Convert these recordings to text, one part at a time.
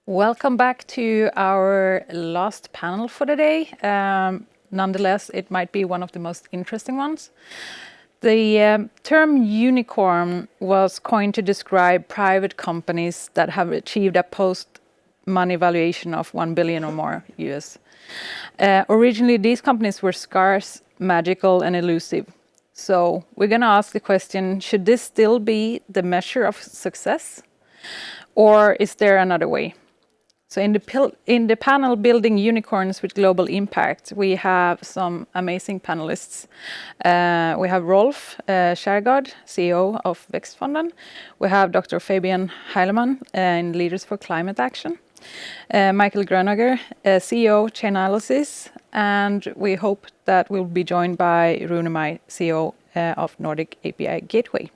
Welcome back to our last panel for the day. Nonetheless, it might be one of the most interesting ones. The term unicorn was coined to describe private companies that have achieved a post-money valuation of 1 billion or more US. Originally, these companies were scarce, magical, and elusive. So we're going to ask the question, should this still be the measure of success? Or is there another way? So in the panel Building Unicorns with Global Impact, we have some amazing panelists. We have Rolf Kjærgaard, CEO of Vækstfonden. We have Dr. Fabian Heilemann in Leaders for Climate Action. Michael Gronager, CEO Chainalysis. And we hope that we'll be joined by Rune, CEO of Nordic API Gateway.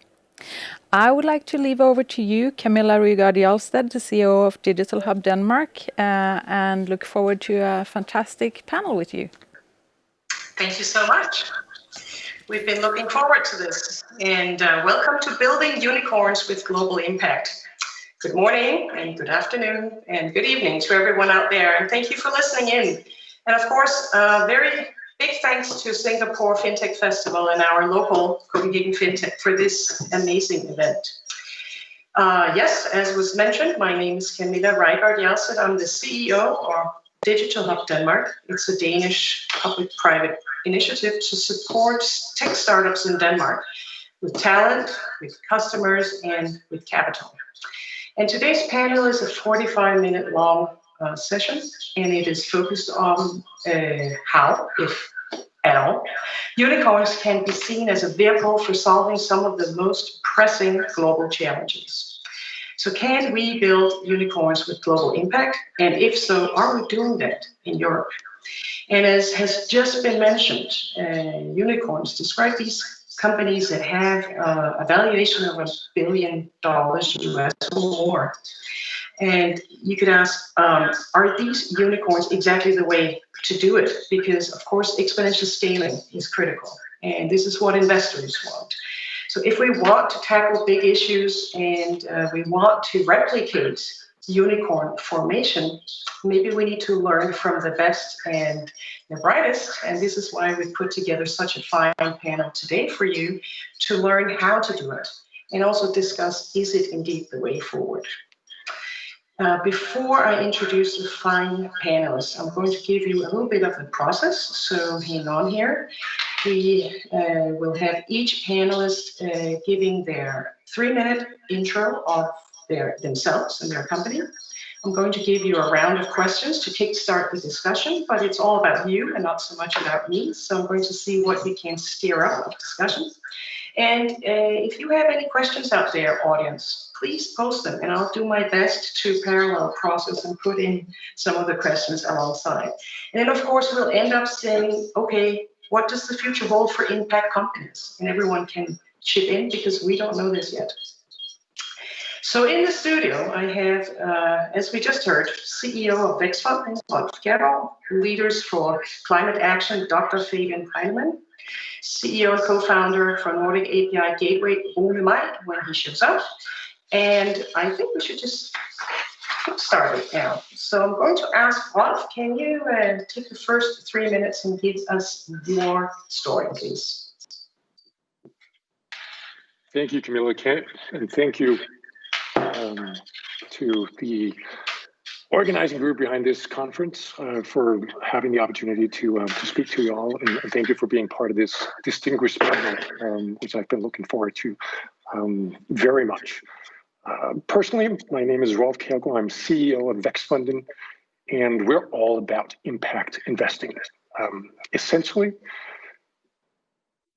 I would like to leave over to you, Camilla Rygaard-Hjalsted, the CEO of Digital Hub Denmark, and look forward to a fantastic panel with you. Thank you so much. We've been looking forward to this, and welcome to Building Unicorns with Global Impact. Good morning, and good afternoon, and good evening to everyone out there, and thank you for listening in. And of course, very big thanks to Singapore FinTech Festival and our local Copenhagen FinTech for this amazing event. Yes, as was mentioned, my name is Camilla Rygaard-Hjalsted. I'm the CEO of Digital Hub Denmark. It's a Danish public-private initiative to support tech startups in Denmark with talent, with customers, and with capital. And today's panel is a 45-minute long session, and it is focused on how, if at all, unicorns can be seen as a vehicle for solving some of the most pressing global challenges. So can we build unicorns with global impact? And if so, are we doing that in Europe? And as has just been mentioned, unicorns describe these companies that have a valuation of $1 billion US or more. And you could ask, are these unicorns exactly the way to do it? Because, of course, exponential scaling is critical. And this is what investors want. So if we want to tackle big issues and we want to replicate unicorn formation, maybe we need to learn from the best and the brightest. And this is why we put together such a fine panel today for you to learn how to do it and also discuss, is it indeed the way forward? Before I introduce the fine panelists, I'm going to give you a little bit of the process, so hang on here. We will have each panelist giving their 3-minute intro of themselves and their company. I'm going to give you a round of questions to kickstart the discussion, but it's all about you and not so much about me, so I'm going to see what we can steer up of discussion. And if you have any questions out there, audience, please post them, and I'll do my best to parallel process and put in some of the questions alongside. And then, of course, we'll end up saying, okay, what does the future hold for impact companies? And everyone can chip in because we don't know this yet. So in the studio, I have, as we just heard, CEO of Vækstfonden, Kjærgaard, Leaders for Climate Action, Dr. Fabian Heilemann, CEO and co-founder for Nordic API Gateway, Rune, when he shows up. And I think we should just start it now. So I'm going to ask Rolf, can you take the first 3 minutes and give us your story, please? Thank you, Camilla, and thank you to the organizing group behind this conference for having the opportunity to speak to you all, and thank you for being part of this distinguished panel, which I've been looking forward to very much. Personally, my name is Rolf Kjærgaard. I'm CEO of Vækstfonden, and we're all about impact investing. Essentially,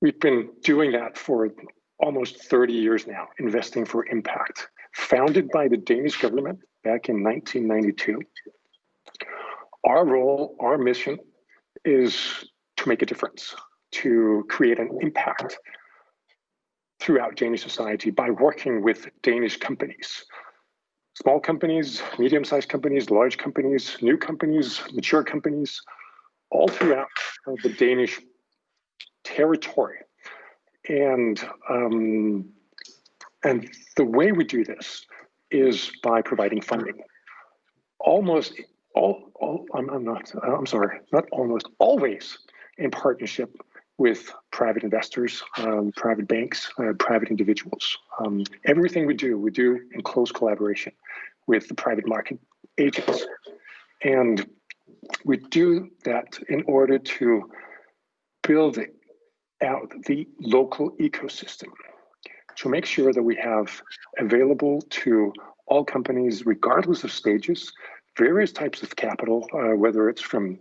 we've been doing that for almost 30 years now, investing for impact. Founded by the Danish government back in 1992. Our role, our mission is to make a difference, to create an impact throughout Danish society by working with Danish companies. Small companies, medium-sized companies, large companies, new companies, mature companies, all throughout the Danish territory. And the way we do this is by providing funding. almost not almost, always in partnership with private investors, private banks, private individuals. Everything we do in close collaboration with the private market agents. And we do that in order to build out the local ecosystem, to make sure that we have available to all companies, regardless of stages, various types of capital, whether it's from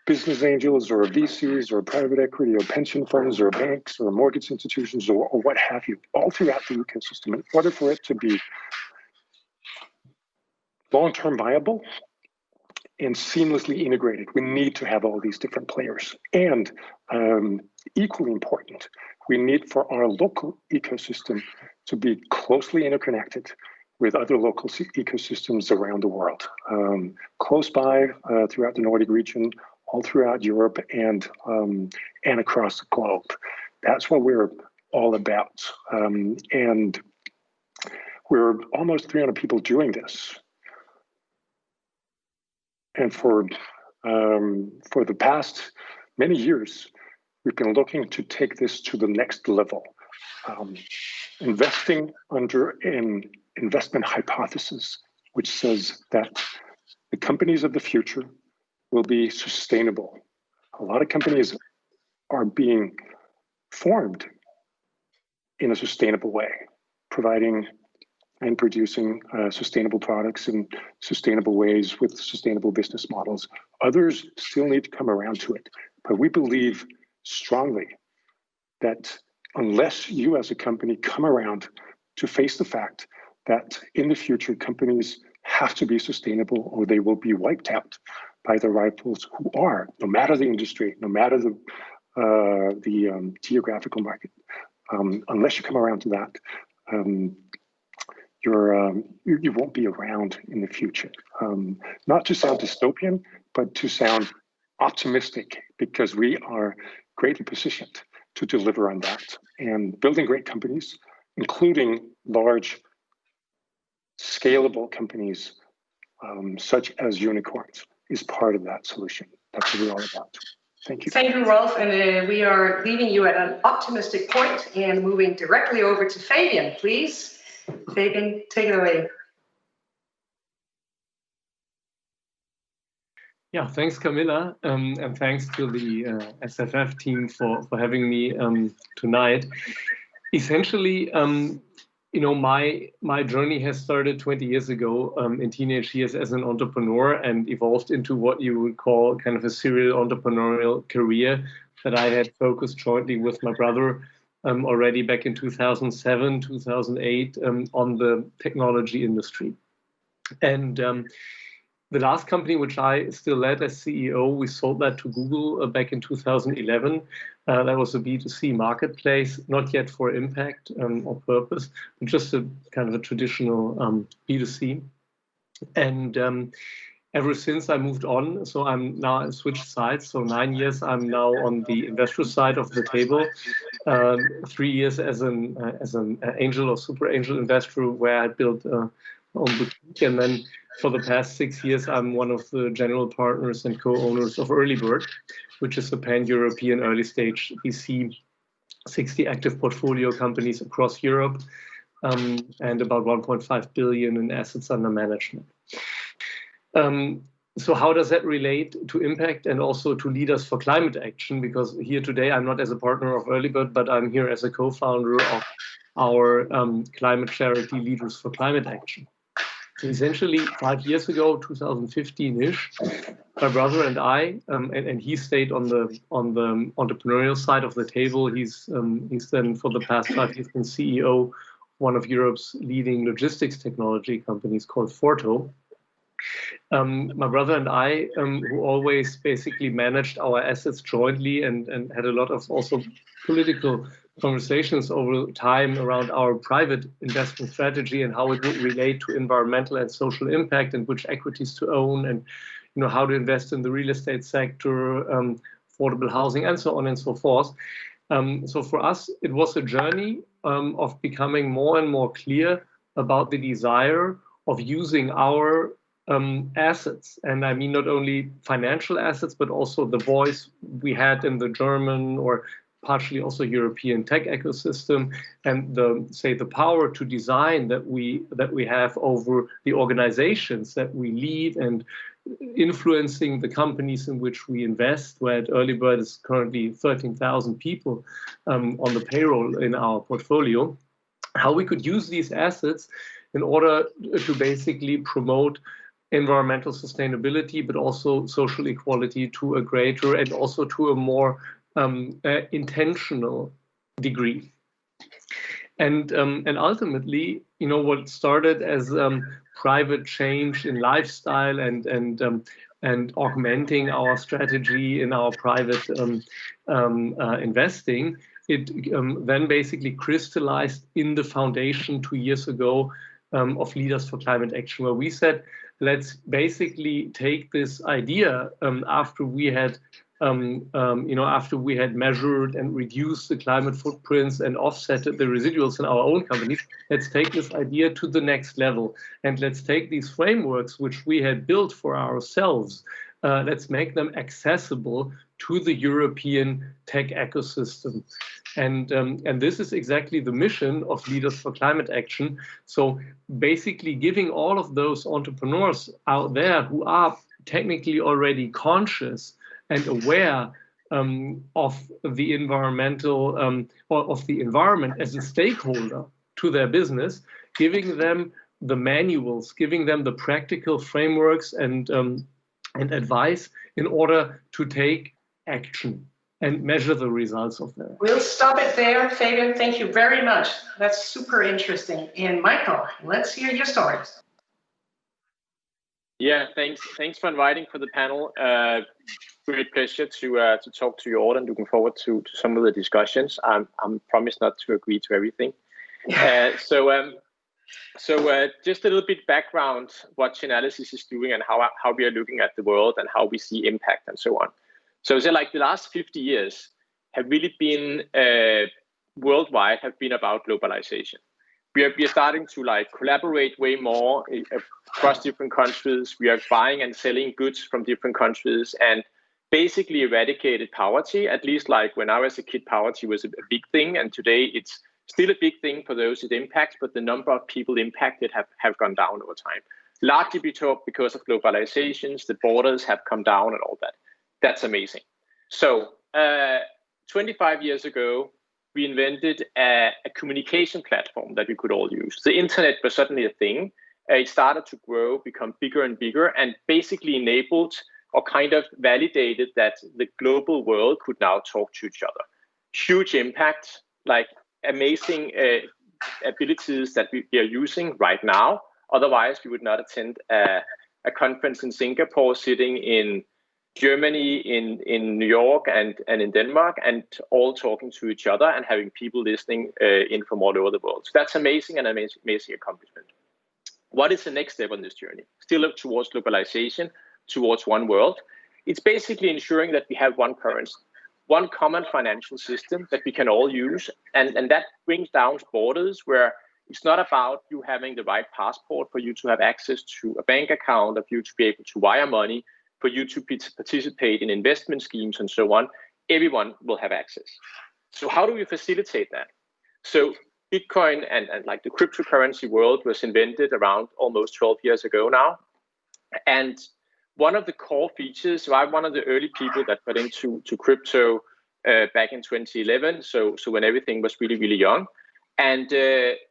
business angels or VCs or private equity or pension funds or banks or mortgage institutions or what have you, all throughout the ecosystem. In order for it to be long-term viable and seamlessly integrated, we need to have all these different players. And equally important, we need for our local ecosystem to be closely interconnected with other local ecosystems around the world, close by throughout the Nordic region, all throughout Europe, and across the globe. That's what we're all about. And we're almost 300 people doing this. And for the past many years, we've been looking to take this to the next level, investing under an investment hypothesis, which says that the companies of the future will be sustainable. A lot of companies are being formed in a sustainable way, providing and producing sustainable products in sustainable ways with sustainable business models. Others still need to come around to it. But we believe strongly that unless you as a company come around to face the fact that in the future companies have to be sustainable or they will be wiped out by the rivals who are, no matter the industry, no matter the geographical market, unless you come around to that, you won't be around in the future. Not to sound dystopian, but to sound optimistic, because we are greatly positioned to deliver on that. And building great companies, including large, scalable companies such as unicorns, is part of that solution. That's what we're all about. Thank you. Thank you, Rolf. And we are leaving you at an optimistic point and moving directly over to Fabian, please. Fabian, take it away. Yeah, thanks, Camilla, and thanks to the SFF team for having me tonight. Essentially, my journey has started 20 years ago in teenage years as an entrepreneur and evolved into what you would call kind of a serial entrepreneurial career that I had focused jointly with my brother already back in 2007, 2008 on the technology industry. And the last company which I still led as CEO, we sold that to Google back in 2011. That was a B2C marketplace, not yet for impact or purpose, but just a kind of a traditional B2C. And ever since I moved on, so I'm now I switched sides. So 9 years I'm now on the investor side of the table. 3 years as an angel or super angel investor, where I built my own boutique, and then for the past 6 years, I'm one of the general partners and co-owners of Earlybird, which is a pan-European early-stage VC, 60 active portfolio companies across Europe, and about 1.5 billion in assets under management. So how does that relate to impact and also to Leaders for Climate Action? Because here today, I'm not as a partner of Earlybird, but I'm here as a co-founder of our climate charity Leaders for Climate Action. Essentially, 5 years ago, 2015-ish, my brother and I, and he stayed on the entrepreneurial side of the table. He's then for the past 5 years been CEO of one of Europe's leading logistics technology companies called Forto. My brother and I, who always basically managed our assets jointly and had a lot of also political conversations over time around our private investment strategy and how it would relate to environmental and social impact and which equities to own and how to invest in the real estate sector, affordable housing, and so on and so forth. So for us, it was a journey of becoming more and more clear about the desire of using our assets. And I mean not only financial assets, but also the voice we had in the German or partially also European tech ecosystem, and the power to design that we have over the organizations that we lead and influencing the companies in which we invest, where at Earlybird is currently 13,000 people on the payroll in our portfolio, how we could use these assets in order to basically promote environmental sustainability, but also social equality to a greater and also to a more intentional degree. And ultimately, you know, what started as private change in lifestyle and augmenting our strategy in our private investing, it then basically crystallized in the foundation 2 years ago of Leaders for Climate Action, where we said, let's basically take this idea after we had after we had measured and reduced the climate footprints and offset the residuals in our own companies, let's take this idea to the next level. And let's take these frameworks, which we had built for ourselves, let's make them accessible to the European tech ecosystem. And this is exactly the mission of Leaders for Climate Action. So basically giving all of those entrepreneurs out there who are technically already conscious and aware of the environmental or of the environment as a stakeholder to their business, giving them the manuals, giving them the practical frameworks and advice in order to take action and measure the results of that. We'll stop it there, Fabian. Thank you very much. That's super interesting. And Michael, let's hear your stories. Yeah, thanks for inviting for the panel. Great pleasure to talk to you all, and looking forward to some of the discussions. I'm promised not to agree to everything. So just a little bit background what Chainalysis is doing and how we are looking at the world and how we see impact and so on. So like the last 50 years have really been worldwide have been about globalization. We are starting to like collaborate way more across different countries. We are buying and selling goods from different countries and basically eradicated poverty. At least like when I was a kid, poverty was a big thing, and today it's still a big thing for those it impacts, but the number of people impacted have gone down over time. Largely because of globalizations, the borders have come down and all that. That's amazing. So 25 years ago, we invented a communication platform that we could all use. The internet was suddenly a thing. It started to grow, become bigger and bigger, and basically enabled or kind of validated that the global world could now talk to each other. Huge impact, like amazing abilities that we are using right now. Otherwise, we would not attend a conference in Singapore, sitting in Germany, in New York, and in Denmark, and all talking to each other and having people listening in from all over the world. So that's amazing, and amazing accomplishment. What is the next step on this journey? Still up towards globalization, towards one world. It's basically ensuring that we have one currency, one common financial system that we can all use, and that brings down borders, where it's not about you having the right passport for you to have access to a bank account, of you to be able to wire money, for you to participate in investment schemes and so on. Everyone will have access. So how do we facilitate that? So Bitcoin and like the cryptocurrency world was invented around almost 12 years ago now. And one of the core features, so I'm one of the early people that got into crypto back in 2011. So when everything was really, really young. And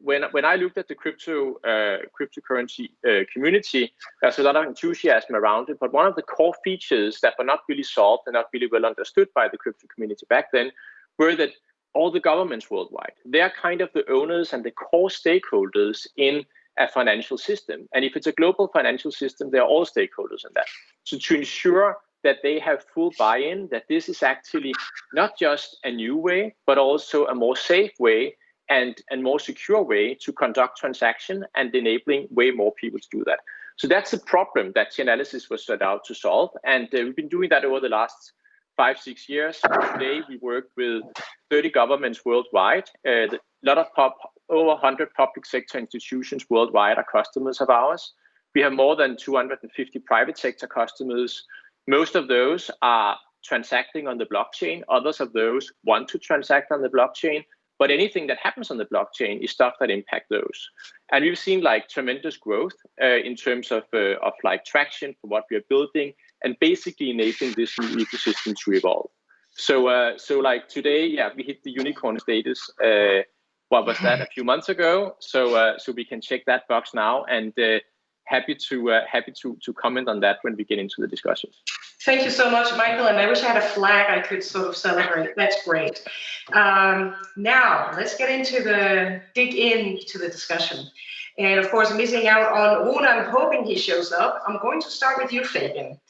when I looked at the cryptocurrency community, there's a lot of enthusiasm around it. But one of the core features that were not really solved and not really well understood by the crypto community back then were that all the governments worldwide, they're kind of the owners and the core stakeholders in a financial system. And if it's a global financial system, they're all stakeholders in that. So to ensure that they have full buy-in, that this is actually not just a new way, but also a more safe way and more secure way to conduct transaction, and enabling way more people to do that. So that's the problem that Chainalysis was set out to solve. And we've been doing that over the last 5-6 years. Today, we work with 30 governments worldwide. A lot of over 100 public sector institutions worldwide are customers of ours. We have more than 250 private sector customers. Most of those are transacting on the blockchain. Others of those want to transact on the blockchain. But anything that happens on the blockchain is stuff that impact those. And we've seen like tremendous growth in terms of like traction for what we are building and basically enabling this new ecosystem to evolve. So like today, yeah, we hit the unicorn status. What was that, a few months ago? So we can check that box now, and happy to comment on that when we get into the discussions. Thank you so much, Michael. And I wish I had a flag I could sort of celebrate. That's great. Now let's get into dig into the discussion. And of course, missing out on Rune, I'm hoping he shows up. I'm going to start with you, Fabian.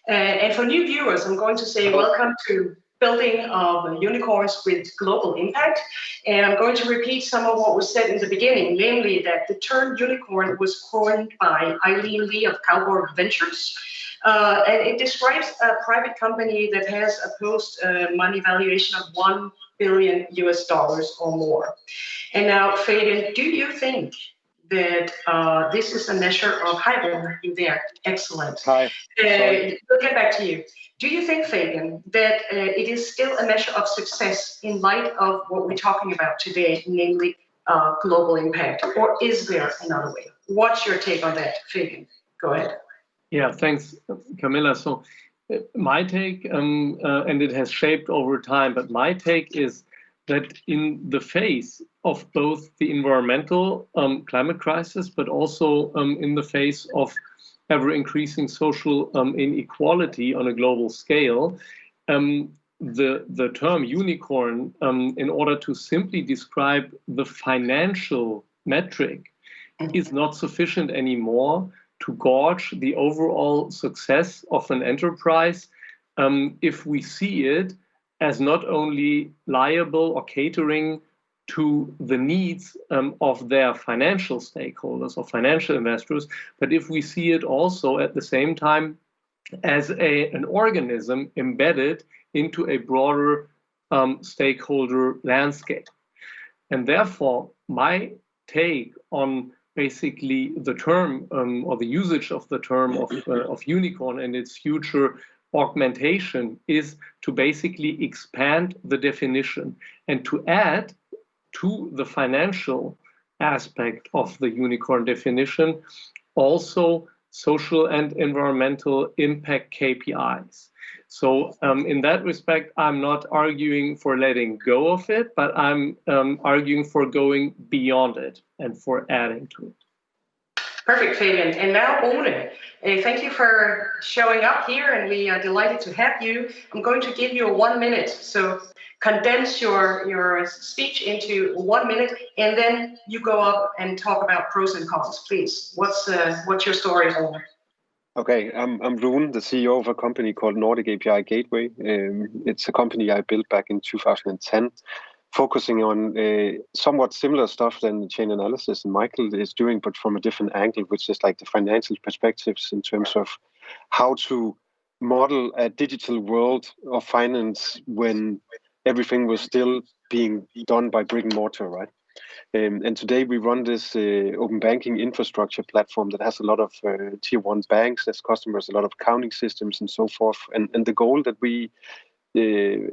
And for new viewers, I'm going to say welcome to Building of Unicorns with Global Impact. And I'm going to repeat some of what was said in the beginning, namely that the term unicorn was coined by Eileen Lee of Kjærgaard Ventures. And it describes a private company that has a post-money valuation of $1 billion or more. And now, Fabian, do you think that this is a measure of Heilemann in there? Excellent. Hi. We'll get back to you. Do you think, Fabian, that it is still a measure of success in light of what we're talking about today, namely global impact, or is there another way? What's your take on that, Fabian? Go ahead. Yeah, thanks, Camilla. So my take, and it has shaped over time, but my take is that in the face of both the environmental climate crisis, but also in the face of ever-increasing social inequality on a global scale, the term unicorn, in order to simply describe the financial metric, is not sufficient anymore to gauge the overall success of an enterprise if we see it as not only liable or catering to the needs of their financial stakeholders or financial investors, but if we see it also at the same time as an organism embedded into a broader stakeholder landscape. And therefore, my take on basically the term or the usage of the term of unicorn and its future augmentation is to basically expand the definition and to add to the financial aspect of the unicorn definition also social and environmental impact KPIs. So in that respect, I'm not arguing for letting go of it, but I'm arguing for going beyond it and for adding to it. Perfect, Fabian. And now, Rune, thank you for showing up here, and we are delighted to have you. I'm going to give you 1 minute, so condense your speech into 1 minute, and then you go up and talk about pros and cons, please. What's your story, Rune? Okay, I'm Rune, the CEO of a company called Nordic API Gateway. It's a company I built back in 2010, focusing on somewhat similar stuff than Chainalysis and Michael is doing, but from a different angle, which is like the financial perspectives in terms of how to model a digital world of finance when everything was still being done by brick and mortar, right? And today we run this open banking infrastructure platform that has a lot of tier 1 banks as customers, a lot of accounting systems and so forth. And the goal that we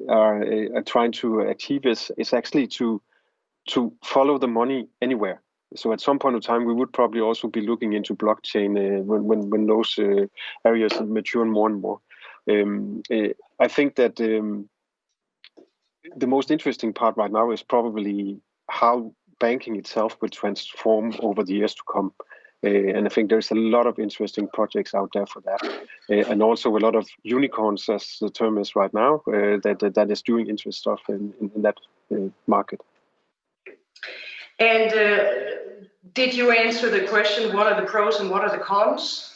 are trying to achieve is actually to follow the money anywhere. So at some point in time, we would probably also be looking into blockchain when those areas mature more and more. I think that the most interesting part right now is probably how banking itself will transform over the years to come. And I think there's a lot of interesting projects out there for that. And also a lot of unicorns, as the term is right now, that is doing interesting stuff in that market. And did you answer the question, what are the pros and what are the cons?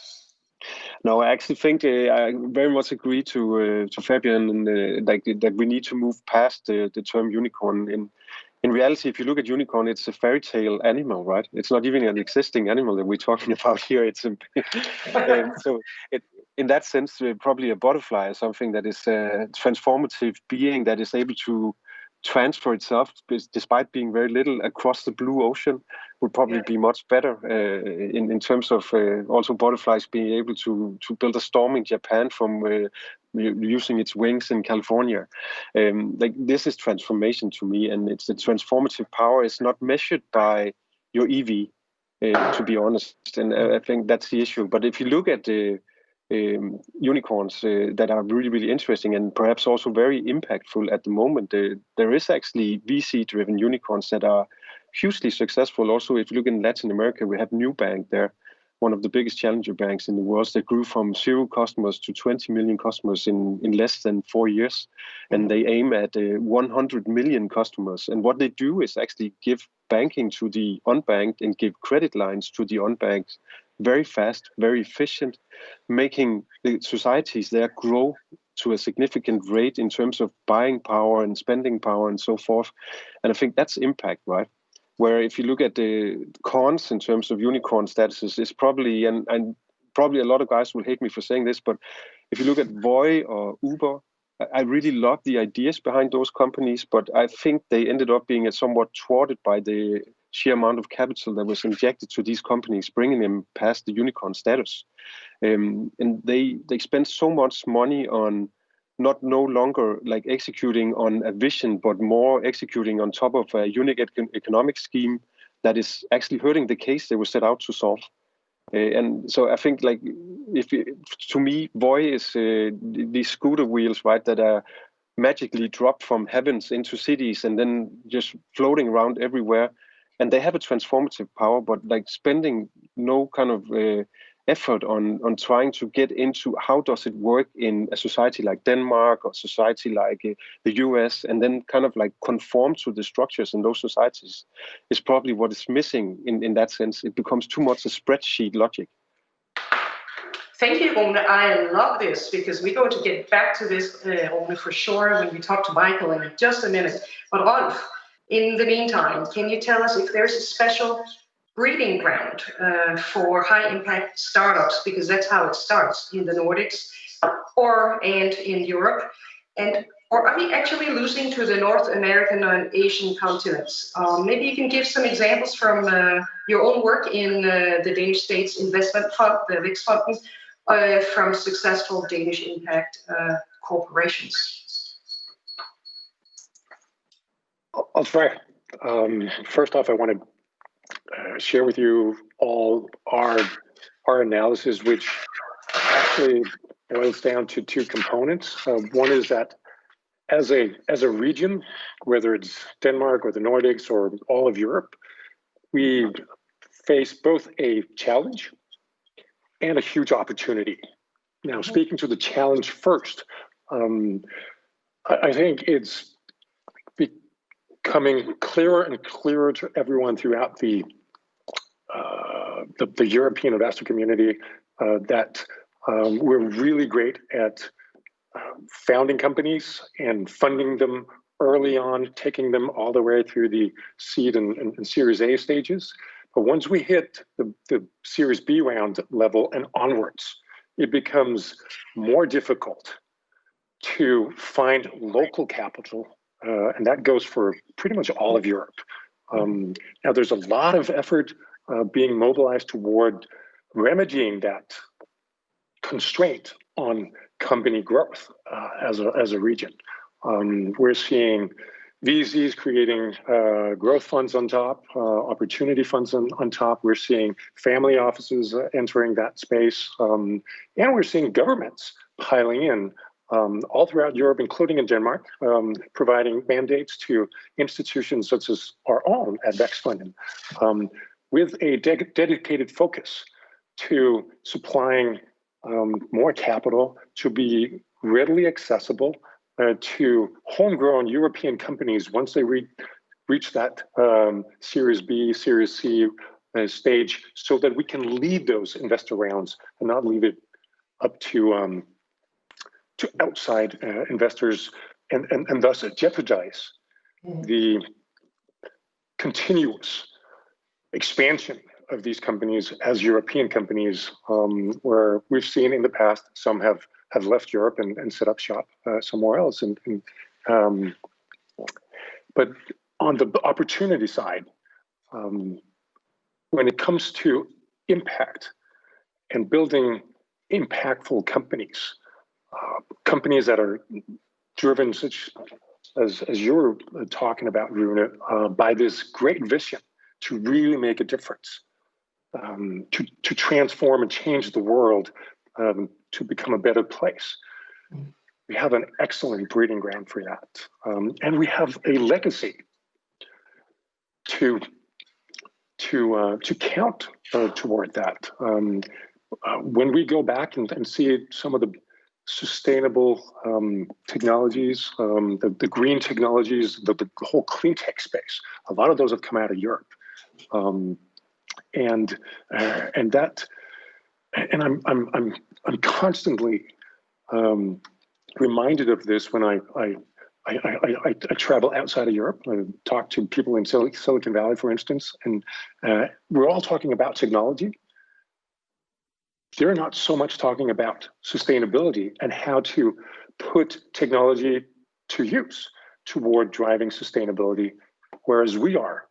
No, I actually think I very much agree to Fabian and that we need to move past the term unicorn. In reality, if you look at unicorn, it's a fairy tale animal, right? It's not even an existing animal that we're talking about here. It's in that sense, probably a butterfly is something that is a transformative being that is able to transfer itself, despite being very little, across the blue ocean would probably be much better in terms of also butterflies being able to build a storm in Japan from using its wings in California. Like this is transformation to me, and it's the transformative power is not measured by your EV, to be honest, and I think that's the issue. But if you look at the unicorns that are really, really interesting and perhaps also very impactful at the moment, there is actually VC-driven unicorns that are hugely successful. Also, if you look in Latin America, we have Nubank there, one of the biggest challenger banks in the world, that grew from 0 customers to 20 million customers in less than 4 years. And they aim at 100 million customers. And what they do is actually give banking to the unbanked and give credit lines to the unbanked very fast, very efficient, making the societies there grow to a significant rate in terms of buying power and spending power and so forth. And I think that's impact, right? Where if you look at the cons in terms of unicorn statuses, is probably, and probably a lot of guys will hate me for saying this, but if you look at Voi or Uber, I really love the ideas behind those companies, but I think they ended up being somewhat thwarted by the sheer amount of capital that was injected to these companies, bringing them past the unicorn status. And they spend so much money on no longer like executing on a vision, but more executing on top of a unique economic scheme that is actually hurting the case they were set out to solve. And so I think, like, to me, Voi is these scooter wheels, right, that are magically dropped from heavens into cities and then just floating around everywhere. And they have a transformative power, but like spending no kind of effort on trying to get into how does it work in a society like Denmark or society like the US, and then kind of like conform to the structures in those societies is probably what is missing in that sense. It becomes too much a spreadsheet logic. Thank you, Rune. I love this because we're going to get back to this, Rune, for sure when we talk to Michael in just a minute. But Rolf, in the meantime, can you tell us if there's a special breeding ground for high-impact startups, because that's how it starts in the Nordics and in Europe, or are we actually losing to the North American and Asian continents? Maybe you can give some examples from your own work in the Danish State's investment fund, the Vækstfonden, from successful Danish impact corporations. I'll try. First off, I want to share with you all our analysis, which actually boils down to 2 components. One is that as a region, whether it's Denmark or the Nordics or all of Europe, we face both a challenge and a huge opportunity. Now, speaking to the challenge first, I think it's becoming clearer and clearer to everyone throughout the European investor community that we're really great at founding companies and funding them early on, taking them all the way through the seed and Series A stages. But once we hit the Series B round level and onwards, it becomes more difficult to find local capital. And that goes for pretty much all of Europe. Now, there's a lot of effort being mobilized toward remedying that constraint on company growth as a region. We're seeing VCs creating growth funds on top, opportunity funds on top. We're seeing family offices entering that space. And we're seeing governments piling in all throughout Europe, including in Denmark, providing mandates to institutions such as our own at Vækstfonden, with a dedicated focus to supplying more capital to be readily accessible to homegrown European companies once they reach that Series B, Series C stage, so that we can lead those investor rounds and not leave it up to outside investors and thus jeopardize the continuous expansion of these companies as European companies, where we've seen in the past some have left Europe and set up shop somewhere else. But on the opportunity side, when it comes to impact and building impactful companies, companies that are driven, such as you're talking about, Rune, by this great vision to really make a difference, to transform and change the world, to become a better place. We have an excellent breeding ground for that, and we have a legacy to count toward that. When we go back and see some of the sustainable technologies, the green technologies, the whole clean tech space, a lot of those have come out of Europe, and I'm constantly reminded of this when I travel outside of Europe. I talk to people in Silicon Valley, for instance, and we're all talking about technology. They're not so much talking about sustainability and how to put technology to use toward driving sustainability, whereas we are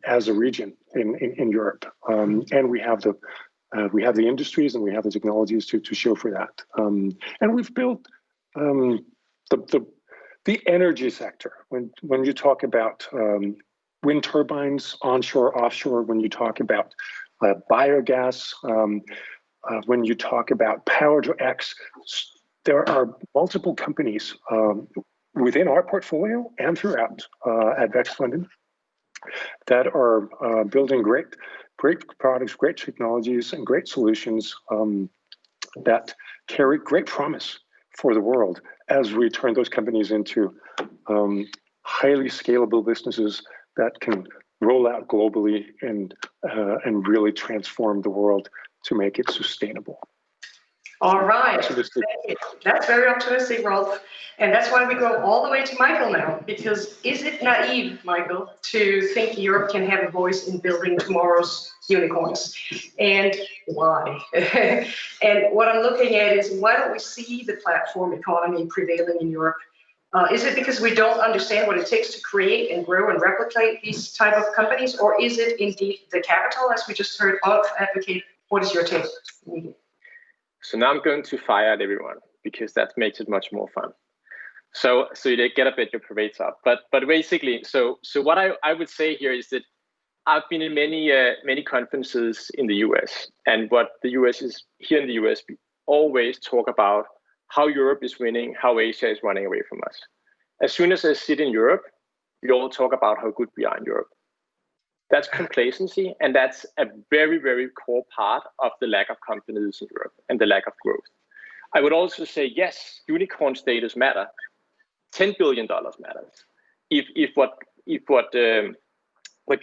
as a region in Europe, and we have the industries and we have the technologies to show for that, and we've built the energy sector. When you talk about wind turbines, onshore, offshore, when you talk about biogas, when you talk about Power to X, there are multiple companies within our portfolio and throughout at Vækstfonden that are building great products, great technologies, and great solutions that carry great promise for the world as we turn those companies into highly scalable businesses that can roll out globally and really transform the world to make it sustainable. All right. That's very optimistic, Rolf. And that's why we go all the way to Michael now, because is it naive, Michael, to think Europe can have a voice in building tomorrow's unicorns? And why? And what I'm looking at is, why don't we see the platform economy prevailing in Europe? Is it because we don't understand what it takes to create and grow and replicate these type of companies? Or is it indeed the capital, as we just heard Rolf advocate? What is your take? So now I'm going to fire at everyone, because that makes it much more fun. So you get a bit your parades up. But basically, so what I would say here is that I've been in many conferences in the US, and what the US is here in the US, we always talk about how Europe is winning, how Asia is running away from us. As soon as I sit in Europe, we all talk about how good we are in Europe. That's complacency, and that's a very, very core part of the lack of companies in Europe and the lack of growth. I would also say, yes, unicorn status matter. $10 billion matters. If what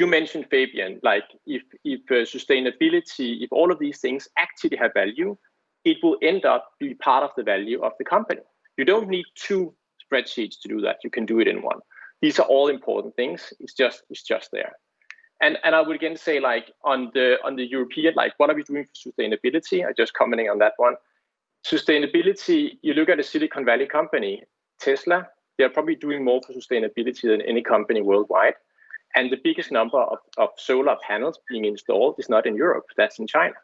you mentioned, Fabian, like if sustainability, if all of these things actually have value, it will end up be part of the value of the company. You don't need 2 spreadsheets to do that. You can do it in one. These are all important things. It's just there. And I would again say, like on the European, like what are we doing for sustainability? I'm just commenting on that one. Sustainability, you look at a Silicon Valley company, Tesla, they're probably doing more for sustainability than any company worldwide. And the biggest number of solar panels being installed is not in Europe, that's in China.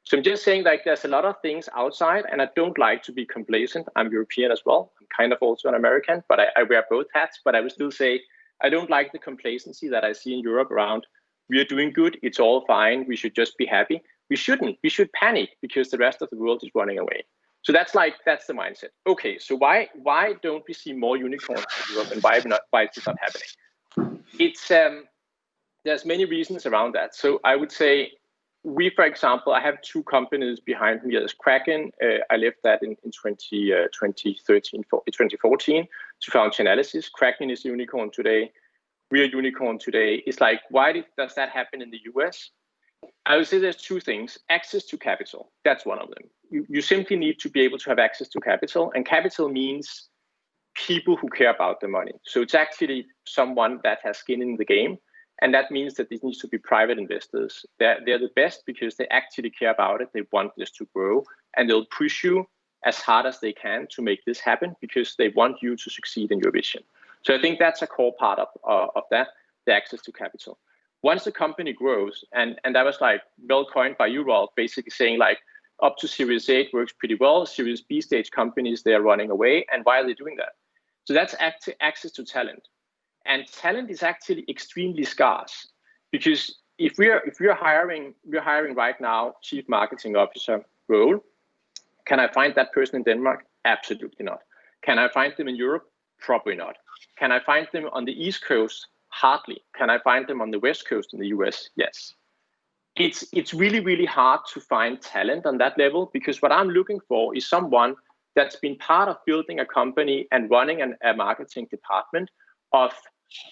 So I'm just saying, like, there's a lot of things outside, and I don't like to be complacent. I'm European as well. I'm kind of also an American, but I wear both hats. But I would still say I don't like the complacency that I see in Europe around, we are doing good, it's all fine, we should just be happy. We shouldn't. We should panic because the rest of the world is running away. So that's the mindset. Okay, so why don't we see more unicorns in Europe, and why is this not happening? It's there's many reasons around that. So I would say we, for example, I have 2 companies behind me. There's Kraken. I left that in 2014 to found Chainalysis. Kraken is a unicorn today. We are unicorn today. It's like, why does that happen in the US? I would say there's 2 things. Access to capital, that's one of them. You simply need to be able to have access to capital, and capital means people who care about the money. So it's actually someone that has skin in the game, and that means that this needs to be private investors. They're the best because they actually care about it. They want this to grow, and they'll push you as hard as they can to make this happen because they want you to succeed in your vision. So I think that's a core part of that, the access to capital. once the company grows, and that was like well coined by you, Rolf, basically saying like up to Series A works pretty well. Series B stage companies, they are running away. And why are they doing that? So that's access to talent. And talent is actually extremely scarce, because if we're hiring right now chief marketing officer role, can I find that person in Denmark? Absolutely not. Can I find them in Europe? Probably not. Can I find them on the East Coast? Hardly. Can I find them on the West Coast in the US? Yes. It's really, really hard to find talent on that level, because what I'm looking for is someone that's been part of building a company and running a marketing department of,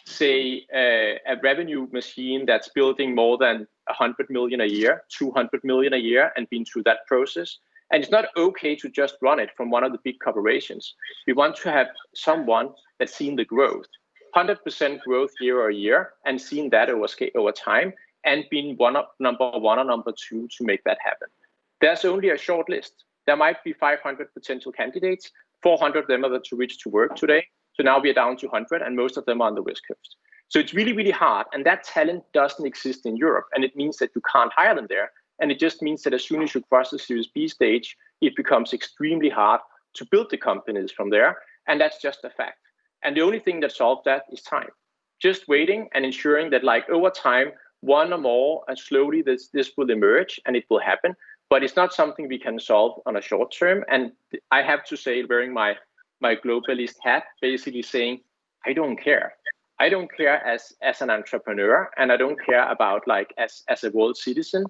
say, a revenue machine that's building more than 100 million a year, 200 million a year, and been through that process. And it's not okay to just run it from one of the big corporations. We want to have someone that's seen the growth, 100% growth year over year, and seen that over time, and been number one or number two to make that happen. There's only a short list. There might be 500 potential candidates. 400 of them are too rich to work today. So now we are down to 100, and most of them are on the West Coast. So it's really, really hard. And that talent doesn't exist in Europe. And it means that you can't hire them there. And it just means that as soon as you cross the Series B stage, it becomes extremely hard to build the companies from there. And that's just a fact. And the only thing that solves that is time. Just waiting and ensuring that, like, over time, one or more, and slowly this will emerge and it will happen. But it's not something we can solve on a short term. And I have to say, wearing my globalist hat, basically saying, I don't care. I don't care as an entrepreneur, and I don't care about, like, as a world citizen.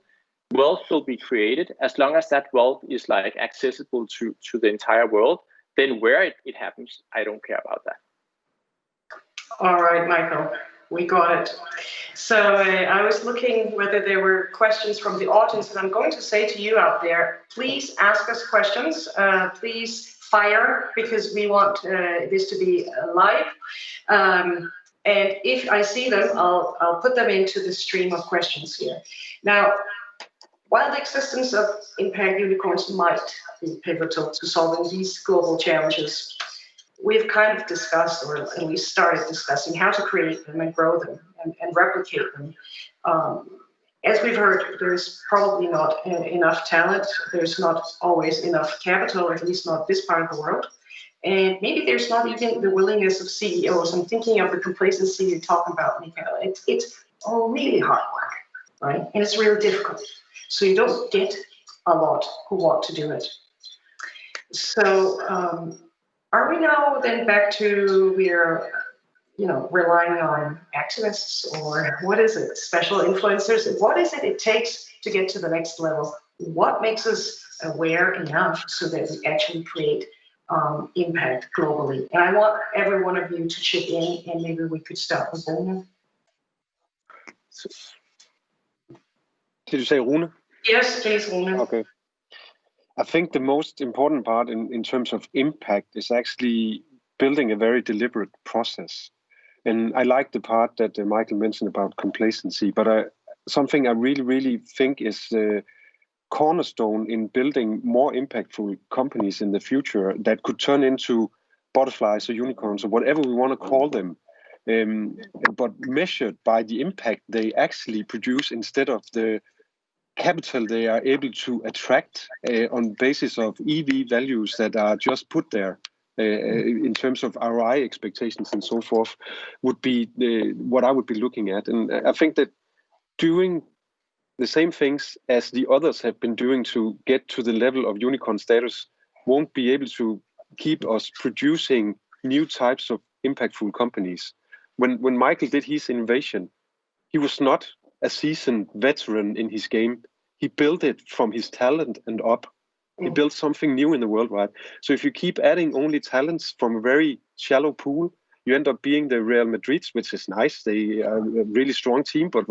Wealth will be created as long as that wealth is, like, accessible to the entire world. Then where it happens, I don't care about that. All right, Michael, we got it. So I was looking whether there were questions from the audience, and I'm going to say to you out there, please ask us questions. Please fire, because we want this to be live. And if I see them, I'll put them into the stream of questions here. Now, while the existence of impact unicorns might be pivotal to solving these global challenges, we've kind of discussed, or at least started discussing, how to create them and grow them and replicate them. As we've heard, there's probably not enough talent. There's not always enough capital, or at least not this part of the world. And maybe there's not even the willingness of CEOs. I'm thinking of the complacency you're talking about, Michael. It's really hard work, right? And it's really difficult. So you don't get a lot who want to do it. So are we now then back to we're relying on activists, or what is it? Special influencers? What is it takes to get to the next level? What makes us aware enough so that we actually create impact globally? And I want every one of you to chip in, and maybe we could start with Rune. Did you say Rune? Yes, please, Rune. Okay. I think the most important part in terms of impact is actually building a very deliberate process. And I like the part that Michael mentioned about complacency, but something I really, really think is the cornerstone in building more impactful companies in the future that could turn into butterflies or unicorns or whatever we want to call them, but measured by the impact they actually produce instead of the capital they are able to attract on basis of EV values that are just put there in terms of ROI expectations and so forth, would be what I would be looking at. And I think that doing the same things as the others have been doing to get to the level of unicorn status won't be able to keep us producing new types of impactful companies. When Michael did his innovation, he was not a seasoned veteran in his game. He built it from his talent and up. He built something new in the world, right? So if you keep adding only talents from a very shallow pool, you end up being the Real Madrids, which is nice. They are a really strong team, but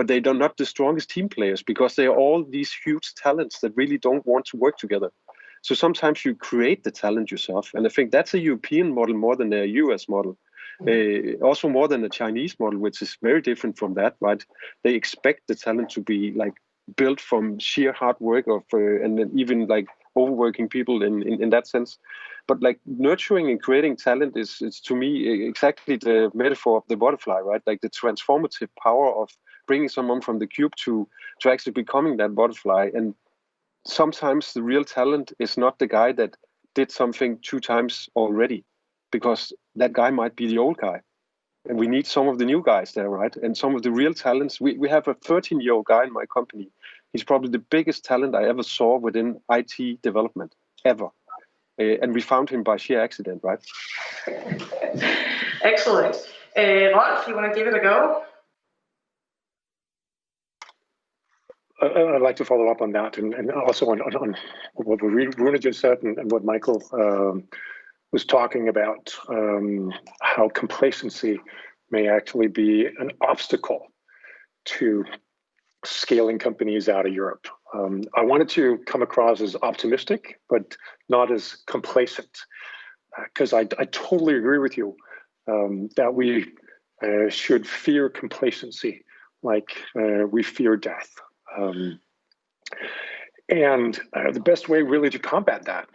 they are not the strongest team players, because they are all these huge talents that really don't want to work together. So sometimes you create the talent yourself. And I think that's a European model more than a US model. Also more than a Chinese model, which is very different from that, right? They expect the talent to be like built from sheer hard work and then even like overworking people in that sense. But like nurturing and creating talent is to me exactly the metaphor of the butterfly, right? Like the transformative power of bringing someone from the cube to actually becoming that butterfly. And sometimes the real talent is not the guy that did something 2 times already, because that guy might be the old guy. And we need some of the new guys there, right? And some of the real talents. We have a 13-year-old guy in my company. He's probably the biggest talent I ever saw within IT development, ever. And we found him by sheer accident, right? Excellent. Rolf, you want to give it a go? I'd like to follow up on that, and also on what Rune just said and what Michael was talking about, how complacency may actually be an obstacle to scaling companies out of Europe. I wanted to come across as optimistic, but not as complacent, because I totally agree with you that we should fear complacency like we fear death. And the best way really to combat that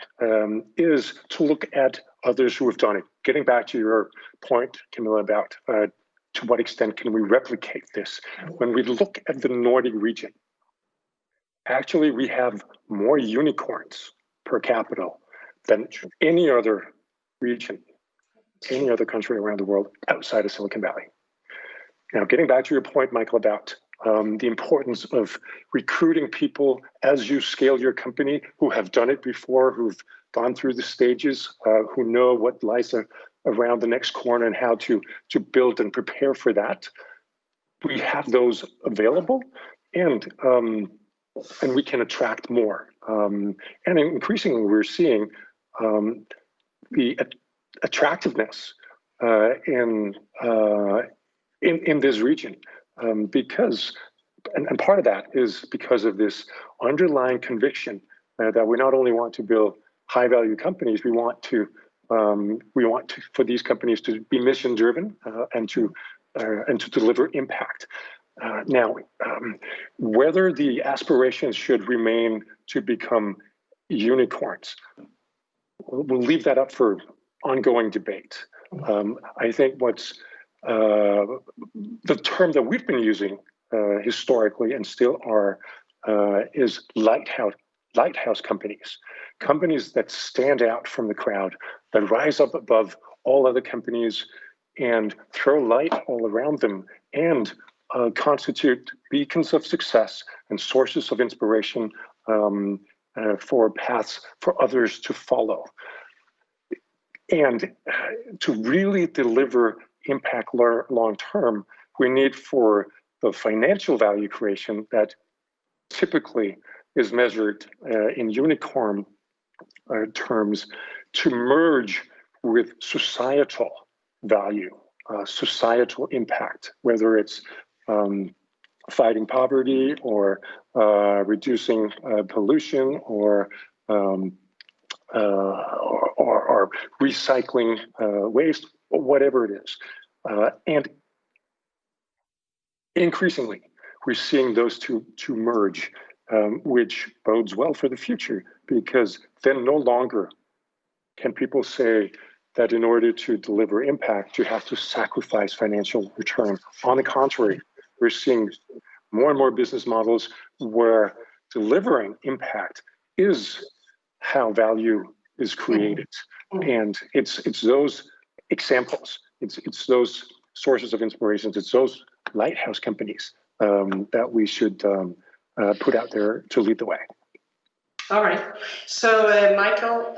is to look at others who have done it. Getting back to your point, Camilla, about to what extent can we replicate this? When we look at the Nordic region, actually we have more unicorns per capita than any other region, any other country around the world outside of Silicon Valley. Now, getting back to your point, Michael, about the importance of recruiting people as you scale your company who have done it before, who've gone through the stages, who know what lies around the next corner and how to build and prepare for that. We have those available, and we can attract more. And increasingly, we're seeing the attractiveness in this region. Because, and part of that is because of this underlying conviction that we not only want to build high-value companies, we want for these companies to be mission-driven and to deliver impact. Now, whether the aspirations should remain to become unicorns, we'll leave that up for ongoing debate. I think what's the term that we've been using historically and still are is lighthouse companies, companies that stand out from the crowd, that rise up above all other companies and throw light all around them and constitute beacons of success and sources of inspiration for paths for others to follow. And to really deliver impact long term, we need for the financial value creation that typically is measured in unicorn terms to merge with societal value, societal impact, whether it's fighting poverty or reducing pollution or recycling waste, whatever it is. And increasingly, we're seeing those two merge, which bodes well for the future, because then no longer can people say that in order to deliver impact, you have to sacrifice financial return. On the contrary, we're seeing more and more business models where delivering impact is how value is created. And it's those examples, it's those sources of inspirations, it's those lighthouse companies that we should put out there to lead the way. All right. So, Michael,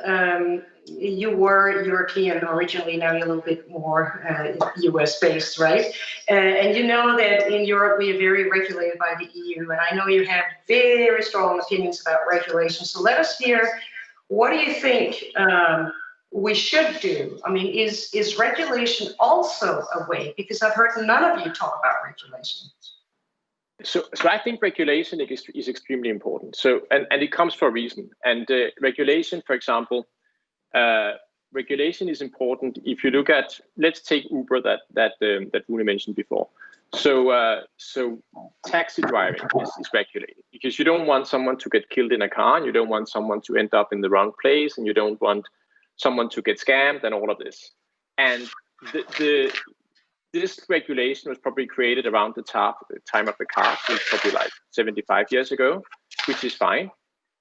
you were European originally, now you're a little bit more US-based, right? And you know that in Europe we are very regulated by the EU, and I know you have very strong opinions about regulation. So let us hear, what do you think we should do? I mean, is regulation also a way? Because I've heard none of you talk about regulation. So I think regulation is extremely important. So and it comes for a reason. And regulation, for example, regulation is important. If you look at, let's take Uber that Rune mentioned before. So taxi driving is regulated because you don't want someone to get killed in a car, and you don't want someone to end up in the wrong place, and you don't want someone to get scammed and all of this. And this regulation was probably created around the time of the car, so it's probably like 75 years ago, which is fine.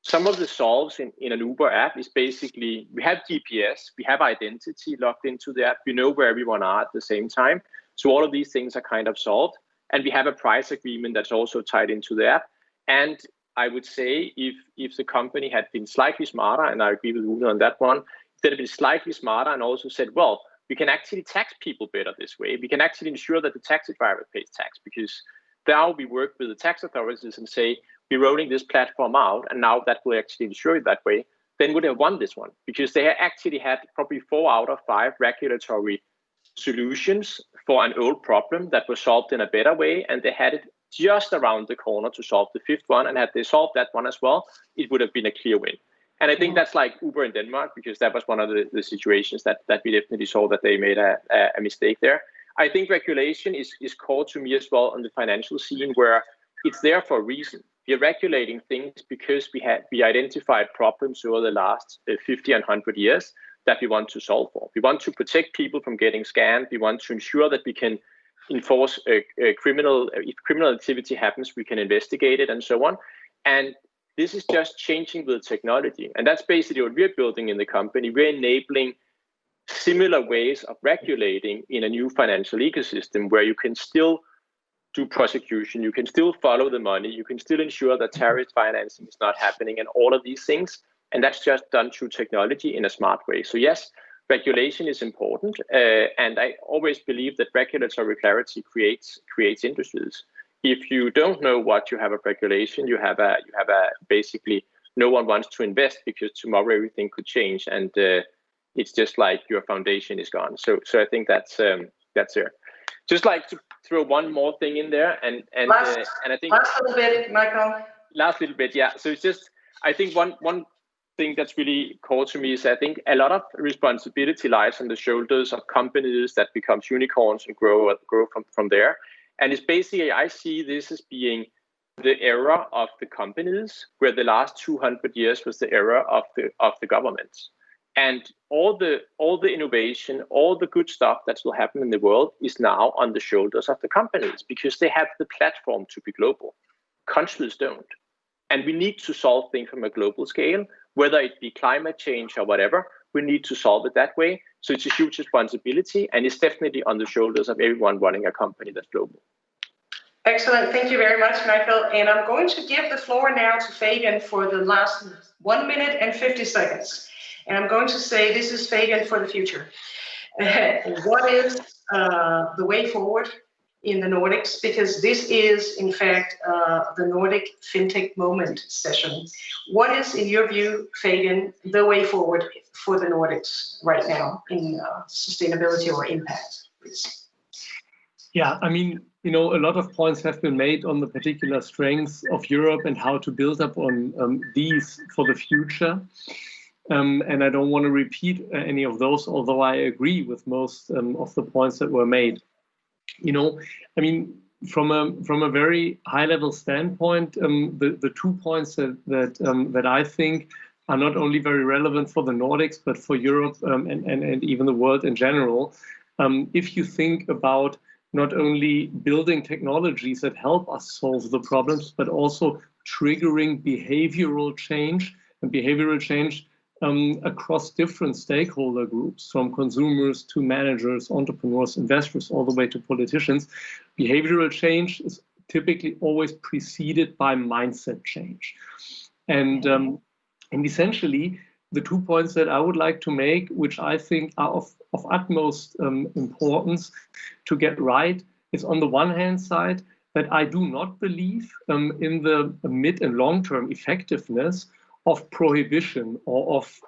Some of the solves in an Uber app is basically, we have GPS, we have identity logged into the app, we know where everyone are at the same time. So all of these things are kind of solved. And we have a price agreement that's also tied into the app. And I would say if the company had been slightly smarter, and I agree with Rune on that one, if they'd been slightly smarter and also said, well, we can actually tax people better this way. We can actually ensure that the taxi driver pays tax, because now we work with the tax authorities and say, we're rolling this platform out, and now that will actually ensure it that way, then would have won this one, because they actually had probably 4 out of 5 regulatory solutions for an old problem that was solved in a better way, and they had it just around the corner to solve the 5th one, and had they solved that one as well, it would have been a clear win. And I think that's like Uber in Denmark, because that was one of the situations that we definitely saw that they made a mistake there. I think regulation is core to me as well on the financial scene, where it's there for a reason. We're regulating things because we identified problems over the last 50 and 100 years that we want to solve for. We want to protect people from getting scammed. We want to ensure that we can enforce if criminal activity happens, we can investigate it and so on. And this is just changing with technology. And that's basically what we're building in the company. We're enabling similar ways of regulating in a new financial ecosystem where you can still do prosecution, you can still follow the money, you can still ensure that terrorist financing is not happening, and all of these things. And that's just done through technology in a smart way. So yes, regulation is important, and I always believe that regulatory clarity creates industries. If you don't know what you have of regulation, you have a basically no one wants to invest, because tomorrow everything could change, and it's just like your foundation is gone. So I think that's there. Just like to throw one more thing in there, and I think last little bit, Michael. Last little bit, yeah. So it's just, I think one thing that's really core to me is I think a lot of responsibility lies on the shoulders of companies that becomes unicorns and grow from there. And it's basically, I see this as being the era of the companies, where the last 200 years was the era of the governments. And all the innovation, all the good stuff that will happen in the world is now on the shoulders of the companies, because they have the platform to be global. Countries don't. And we need to solve things from a global scale, whether it be climate change or whatever. We need to solve it that way. So it's a huge responsibility, and it's definitely on the shoulders of everyone running a company that's global. Excellent. Thank you very much, Michael. And I'm going to give the floor now to Fabian for the last 1 minute and 50 seconds. And I'm going to say this is Fabian for the future. What is the way forward in the Nordics? Because this is, in fact, the Nordic FinTech Moment session. What is, in your view, Fabian, the way forward for the Nordics right now in sustainability or impact, please? Yeah, I mean, a lot of points have been made on the particular strengths of Europe and how to build up on these for the future. And I don't want to repeat any of those, although I agree with most of the points that were made. I mean, from a very high level standpoint, the 2 points that I think are not only very relevant for the Nordics, but for Europe and even the world in general. If you think about not only building technologies that help us solve the problems, but also triggering behavioral change, and behavioral change across different stakeholder groups, from consumers to managers, entrepreneurs, investors, all the way to politicians. Behavioral change is typically always preceded by mindset change. And essentially, the 2 points that I would like to make, which I think are of utmost importance to get right, is on the one hand side that I do not believe in the mid and long-term effectiveness of prohibition or of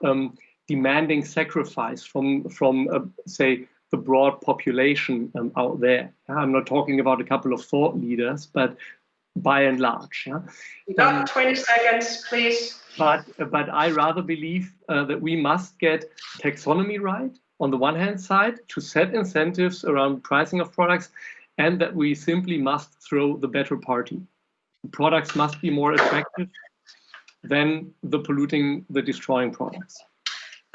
demanding sacrifice from say, the broad population out there. I'm not talking about a couple of thought leaders, but by and large. Yeah? You got 20 seconds, please. But I rather believe that we must get taxonomy right on the one hand side to set incentives around pricing of products, and that we simply must throw the better party. Products must be more attractive than the polluting, the destroying products.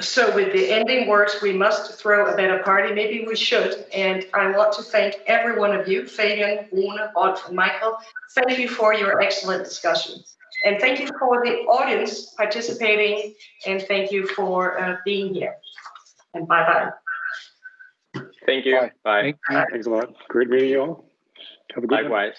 So with the ending words, we must throw a better party. Maybe we should. And I want to thank every one of you, Fabian, Rune, Rolf, and Michael. Thank you for your excellent discussion. And thank you for the audience participating. And thank you for being here. And bye-bye. Thank you. Bye. Thanks a lot. Great meeting you all. Have a good one. Likewise.